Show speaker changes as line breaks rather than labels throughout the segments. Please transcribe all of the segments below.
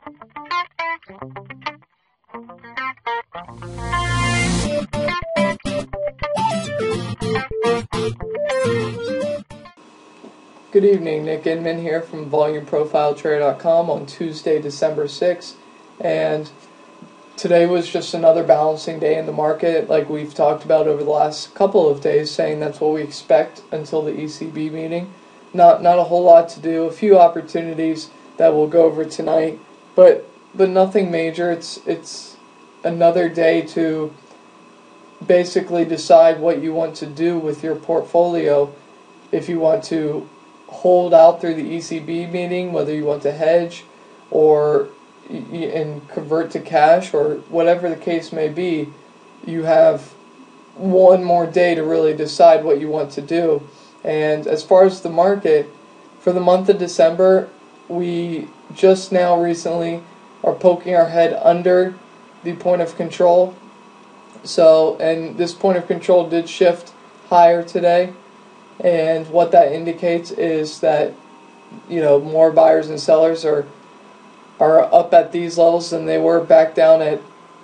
Good evening, Nick Inman here from VolumeProfileTrader.com on Tuesday, December 6th, and today was just another balancing day in the market, like we've talked about over the last couple of days, saying that's what we expect until the ECB meeting. Not a whole lot to do, a few opportunities that we'll go over tonight, but nothing major. It's another day to basically decide what you want to do with your portfolio. If you want to hold out through the ECB meeting, whether you want to hedge or and convert to cash or whatever the case may be, you have one more day to really decide what you want to do. And as far as the market, for the month of December, we just now recently are poking our head under the point of control. So, and this point of control did shift higher today. And what that indicates is that, more buyers and sellers are up at these levels than they were back down at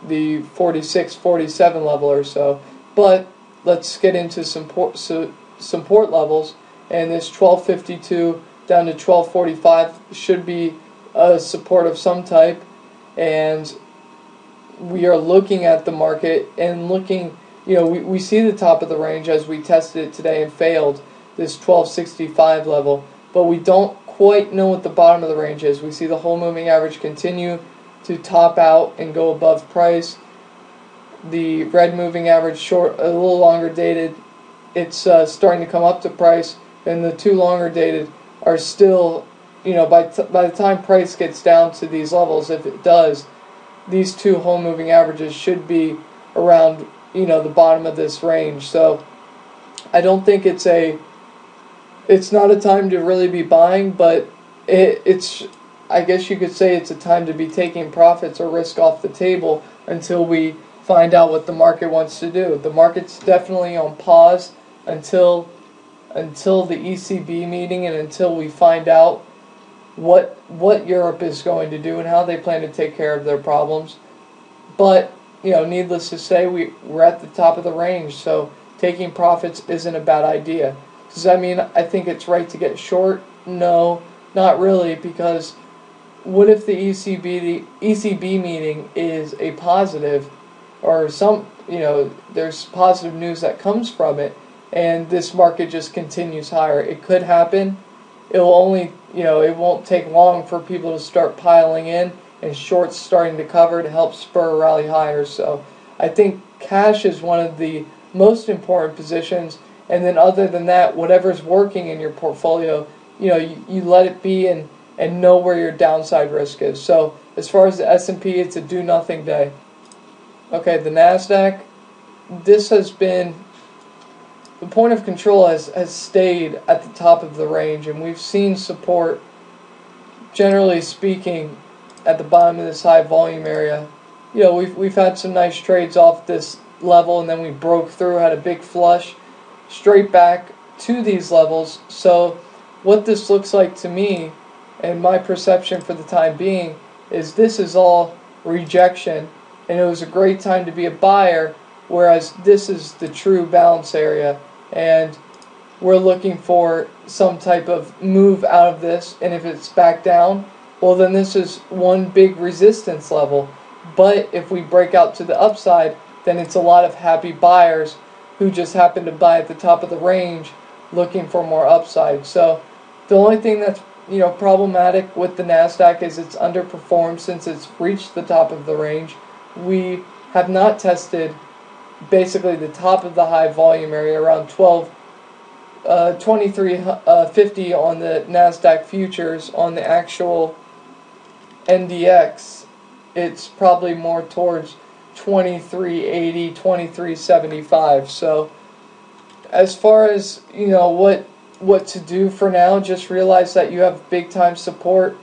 the 46, 47 level or so. But let's get into some support levels, and this 1252 down to 1245 should be a support of some type. And we are looking at the market and looking. We see the top of the range as we tested it today and failed, this 1265 level, but we don't quite know what the bottom of the range is. We see the whole moving average continue to top out and go above price. The red moving average short, a little longer dated, it's starting to come up to price, and the two longer dated are still, by the time price gets down to these levels, if it does, these two whole moving averages should be around the bottom of this range. So I don't think it's not a time to really be buying, but it's I guess you could say it's a time to be taking profits or risk off the table until we find out what the market wants to do. The market's definitely on pause until the ECB meeting and until we find out what Europe is going to do and how they plan to take care of their problems. But needless to say, we're at the top of the range, so taking profits isn't a bad idea. Does that mean I think it's right to get short? No, not really, because what if the ECB meeting is a positive, or there's positive news that comes from it, and this market just continues higher? It could happen. It will only, it won't take long for people to start piling in and shorts starting to cover to help spur a rally higher. So I think cash is one of the most important positions, and then other than that, whatever's working in your portfolio, you let it be and know where your downside risk is. So as far as the S&P, it's a do nothing day. Okay, the NASDAQ, this has been, the point of control has stayed at the top of the range, and we've seen support, generally speaking, at the bottom of this high volume area. We've had some nice trades off this level, and then we broke through, had a big flush straight back to these levels. So what this looks like to me, and my perception for the time being, is this is all rejection, and it was a great time to be a buyer, whereas this is the true balance area, and we're looking for some type of move out of this. And if it's back down, well, then this is one big resistance level. But if we break out to the upside, then it's a lot of happy buyers who just happen to buy at the top of the range looking for more upside. So the only thing that's problematic with the NASDAQ is it's underperformed since it's reached the top of the range. We have not tested basically the top of the high volume area around 2350 on the NASDAQ futures. On the actual NDX, it's probably more towards 2380, 2375. So as far as what to do for now, just realize that you have big time support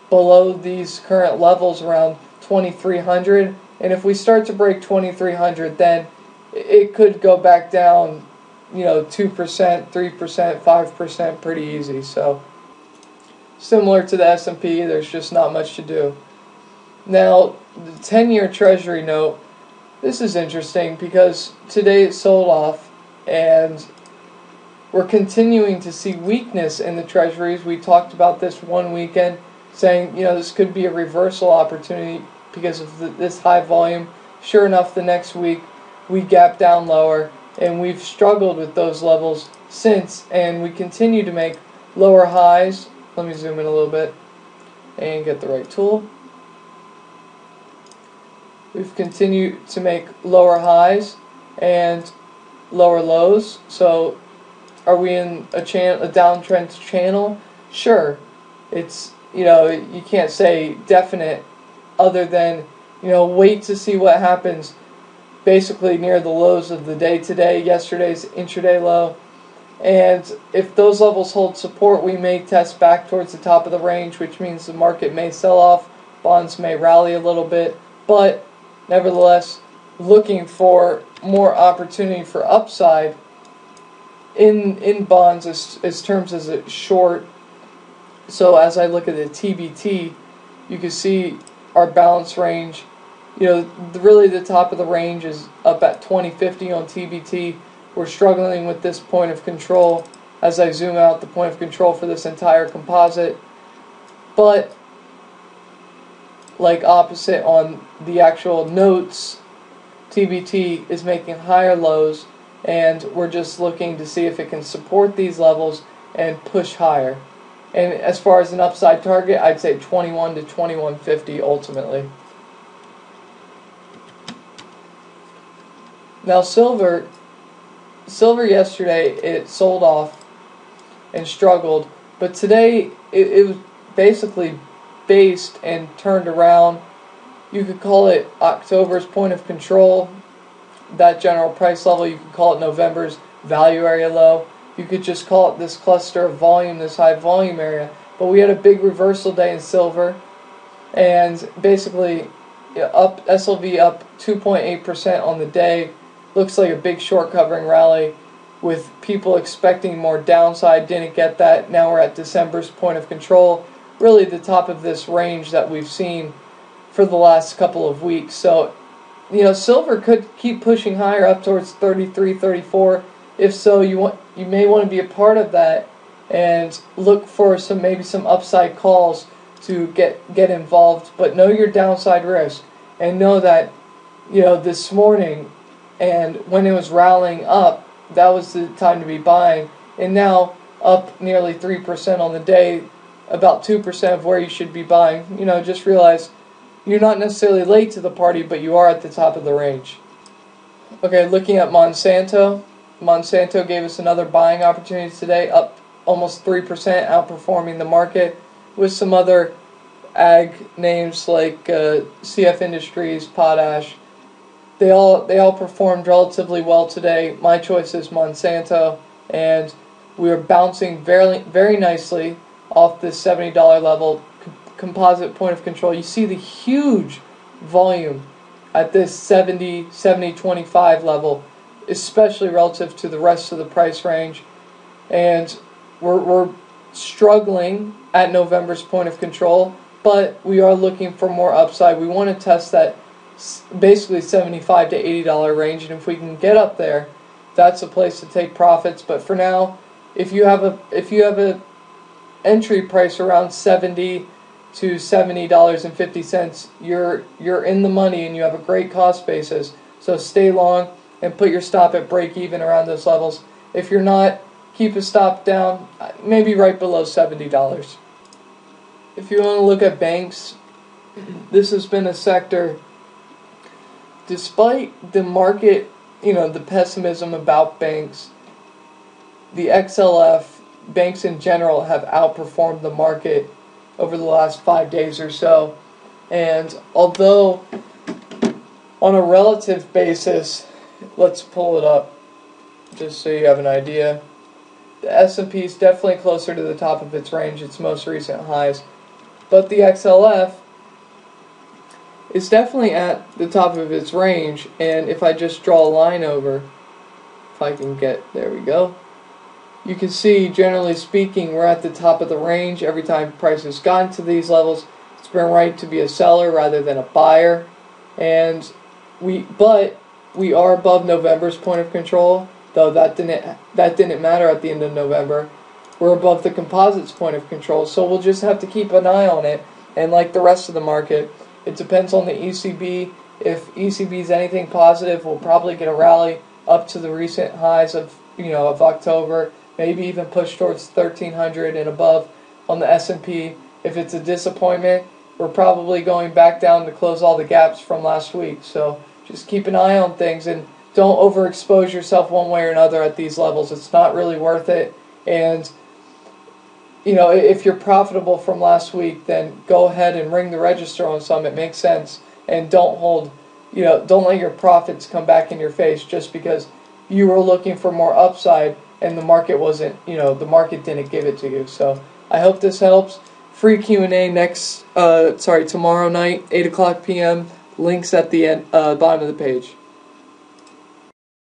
below these current levels around 2300, and if we start to break 2300, then it could go back down 2%, 3%, 5% pretty easy. So similar to the S&P, there's just not much to do. Now, the 10-year Treasury note, this is interesting because today it sold off, and we're continuing to see weakness in the Treasuries. We talked about this one weekend, saying, this could be a reversal opportunity because of this high volume. Sure enough, the next week we gap down lower, and we've struggled with those levels since, and we continue to make lower highs. Let me zoom in a little bit and get the right tool. We've continued to make lower highs and lower lows. So are we in a downtrend channel? Sure. It's, you can't say definite other than, wait to see what happens basically near the lows of the day today, yesterday's intraday low. And if those levels hold support, we may test back towards the top of the range, which means the market may sell off, bonds may rally a little bit, but nevertheless, looking for more opportunity for upside in bonds as terms as a short. So as I look at the TBT, you can see our balance range. Really the top of the range is up at 2050 on TBT. We're struggling with this point of control as I zoom out the point of control for this entire composite. But like opposite on the actual notes, TBT is making higher lows, and we're just looking to see if it can support these levels and push higher. And as far as an upside target, I'd say 21 to 2150 ultimately. Now silver yesterday, it sold off and struggled, but today it was basically based and turned around. You could call it October's point of control, that general price level. You could call it November's value area low. You could just call it this cluster of volume, this high volume area. But we had a big reversal day in silver, and basically SLV up 2.8% on the day. Looks like a big short covering rally with people expecting more downside. Didn't get that. Now we're at December's point of control, really the top of this range that we've seen for the last couple of weeks. So, silver could keep pushing higher up towards 33, 34. If so, you may want to be a part of that and look for maybe some upside calls to get involved. But know your downside risk and know that this morning and when it was rallying up, that was the time to be buying. And now up nearly 3% on the day, about 2% of where you should be buying. Just realize you're not necessarily late to the party, but you are at the top of the range. Okay, looking at Monsanto. Monsanto gave us another buying opportunity today, up almost 3%, outperforming the market, with some other ag names like CF Industries, Potash. They all performed relatively well today. My choice is Monsanto, and we are bouncing very, very nicely off this $70 level composite point of control. You see the huge volume at this 70-25 level, especially relative to the rest of the price range. And we're struggling at November's point of control, but we are looking for more upside. We want to test that basically $75 to $80 range, and if we can get up there, that's a place to take profits. But for now, if you have a entry price around $70 to $70.50, you're in the money and you have a great cost basis. So stay long and put your stop at break even around those levels. If you're not, keep a stop down, maybe right below $70. If you want to look at banks, this has been a sector, despite the market, the pessimism about banks, the XLF, banks in general have outperformed the market over the last 5 days or so. And although on a relative basis, let's pull it up just so you have an idea. The S&P is definitely closer to the top of its range, its most recent highs. But the XLF is definitely at the top of its range, and if I just draw a line over, if I can get, there we go, you can see, generally speaking, we're at the top of the range every time price has gotten to these levels. it's been right to be a seller rather than a buyer, and but we are above November's point of control, though that didn't matter at the end of November. We're above the composite's point of control, so we'll just have to keep an eye on it. And like the rest of the market, it depends on the ECB. If ECB is anything positive, we'll probably get a rally up to the recent highs of October, maybe even push towards 1300 and above on the S&P. If it's a disappointment, we're probably going back down to close all the gaps from last week. So just keep an eye on things and don't overexpose yourself one way or another at these levels. It's not really worth it. And if you're profitable from last week, then go ahead and ring the register on some. It makes sense. And don't let your profits come back in your face just because you were looking for more upside and the market the market didn't give it to you. So I hope this helps. Free Q&A tomorrow night, 8 o'clock p.m. Links at the bottom of the page.